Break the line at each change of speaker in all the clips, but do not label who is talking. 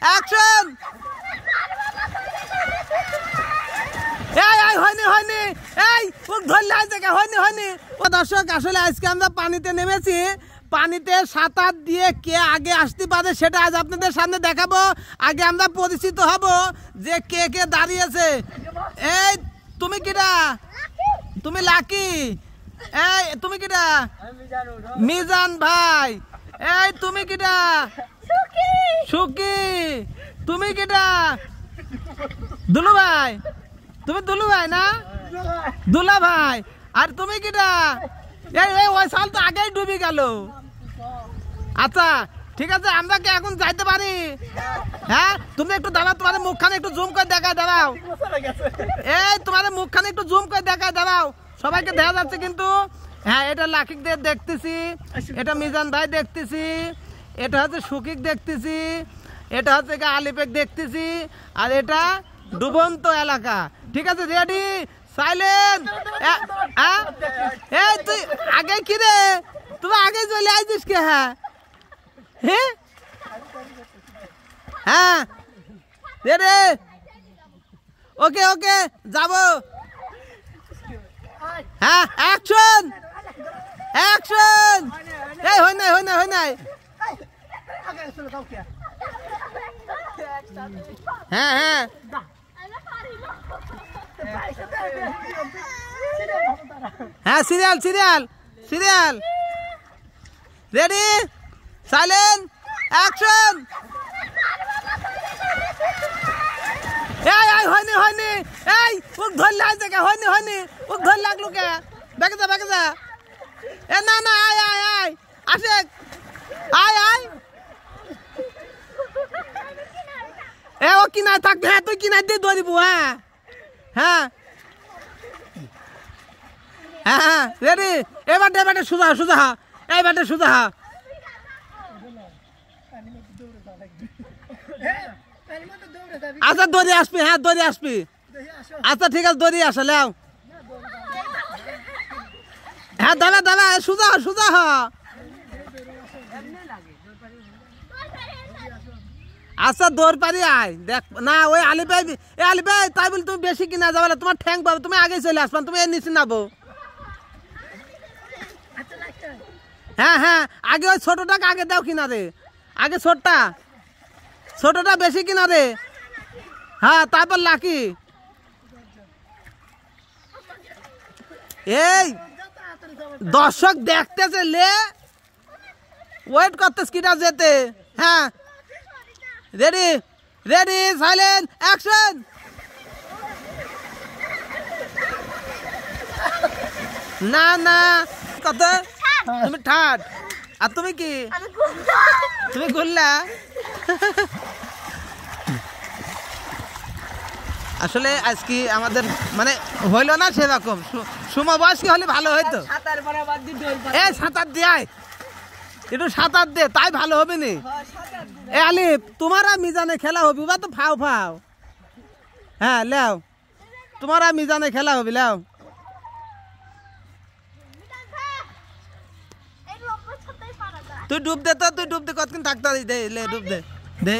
Action! দর্শক আসলে আজকে আমরা পানিতে নেমেছি, পানিতে সাঁতার দিয়ে কে আগে আসতে পারে সেটা আজ আপনাদের সামনে দেখাবো। আগে আমরা পরিচিত হব যে কে কে দাঁড়িয়েছে। এই তুমি কিটা? তুমি লাকি। এই তুমি কিটা? মিজান ভাই। এই তুমি কিটা? সুকি। তুমি কিটা? দুলু ভাই। তুমি দুলু ভাই না? দুলা ভাই। আর তুমি কিটা? এই ওই সাল তো আগেই ডুবে গেল। আচ্ছা ঠিক আছে, আমরা কি এখন যাইতে পারি? হ্যাঁ তুমি একটু দাঁড়াও, তোমার মুখখানে একটু জুম করে দেখায় দাঁড়াও। এই তোমার মুখখানে একটু জুম করে দেখায় দাঁড়াও, সবাইকে দেখা যাচ্ছে কিন্তু। হ্যাঁ এটা লাকিকদের দেখতেছি, এটা মিজান ভাই দেখতেছি, এটা হচ্ছে সুকিক দেখতেছি, এটা হচ্ছে আলিপেক দেখতেছি, আর এটা ডুবন্ত এলাকা। ঠিক আছে রেডি সাইলেন্ট। এই তুই আগে কি রে, তুমি আগে চলে আইছিস কে? হ্যাঁ হ্যাঁ রেডি ওকে ওকে যাবো। হ্যাঁ অ্যাকশন অ্যাকশন। এই হয় নাই হয় নাই হয় নাই। হ্যাঁ হ্যাঁ হ্যাঁ serial serial serial ready silent action. এই এই হয়নি হয়নি। এই ও ধরলে আইছে কে? হয়নি হয়নি, ও ধর লাগলো কে? দেখে যা দেখে যা। এ না না আয় আয় আয় আসে আয় আয়। এ ও কিনায় থাকবে। হ্যাঁ তুই কিনায় দিয়ে ধরিব। হ্যাঁ হ্যাঁ হ্যাঁ হ্যাঁ রেডি। এবারে এবারে সোজা সোজা। এইবারে সোজা। আচ্ছা দৌড়ে আসবি। হ্যাঁ দৌড়ে আসবি। আচ্ছা ঠিক আছে দৌড়ে আসা লেও। হ্যাঁ দাদা দাদা সোজা সোজা। আচ্ছা দৌড় পারি আয় দেখ না। ওই আলি ভাই, এ আলি ভাই তাই বলে তুমি বেশি কিনা যাবে না, তোমার ঠ্যাং পাবে, তুমি আগে চলে আসবা, তুমি এর নিচে নাবো। হ্যাঁ হ্যাঁ আগে ওই ছোটটাকে আগে দাও কিনা রে, আগে ছোটটা ছোটটা বেশি কিনা রে। হ্যাঁ তারপর লাকি। এই দর্শক দেখতেছে লে, ওয়েট করতেছ কিনা যেতে। হ্যাঁ রেডি রেডি সাইলেন্ট অ্যাকশন। না না কত তুমি ঠাট, আর তুমি কি? তুমি গুল্লা। আসলে আজকে আমাদের মানে হইলো না সেরকম, সমবয়স্ক হলে ভালো হইতো। এ সাঁতার দেয় একটু সাঁতার দে, তাই ভালো হবে নি। এ আলিফ তোমার আর মিজানে খেলা হবি বা তো ফাও ফাও। হ্যাঁ লেও তোমার আর মিজানে খেলা হবি লেও। তুই ডুব দে তো, তুই ডুব দে, কতক্ষণ থাকতে দে, লে ডুব দে দে।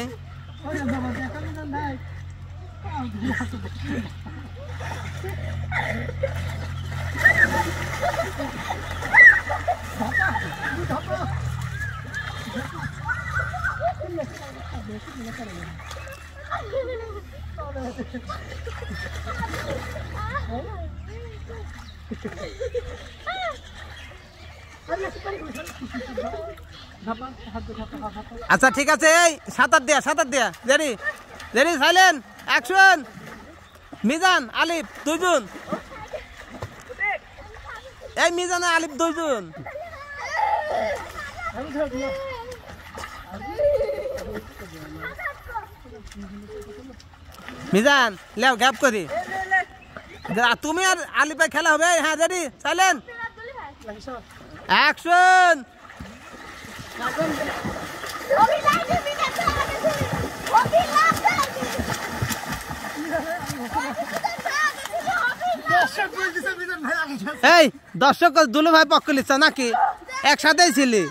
আচ্ছা ঠিক আছে, এই সাঁতার দেয়া ready ready silent action. Mizan আলিফ দুইজন। এই মিজান আলিফ দুইজন। মিজান লেও গ্যাপ করি। তুমি আর আলিফে খেলা হবে। হ্যাঁ রেডি সাইলেন্ট অ্যাকশন। এই দর্শক দুলু ভাই পক্ষ লিচ্ছ নাকি একসাথেই ছিলি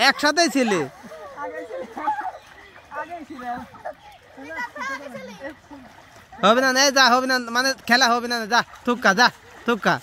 একসাথেই ছিলি হবে না যা হবে না মানে খেলা হবে না যা থুকা যা থুকা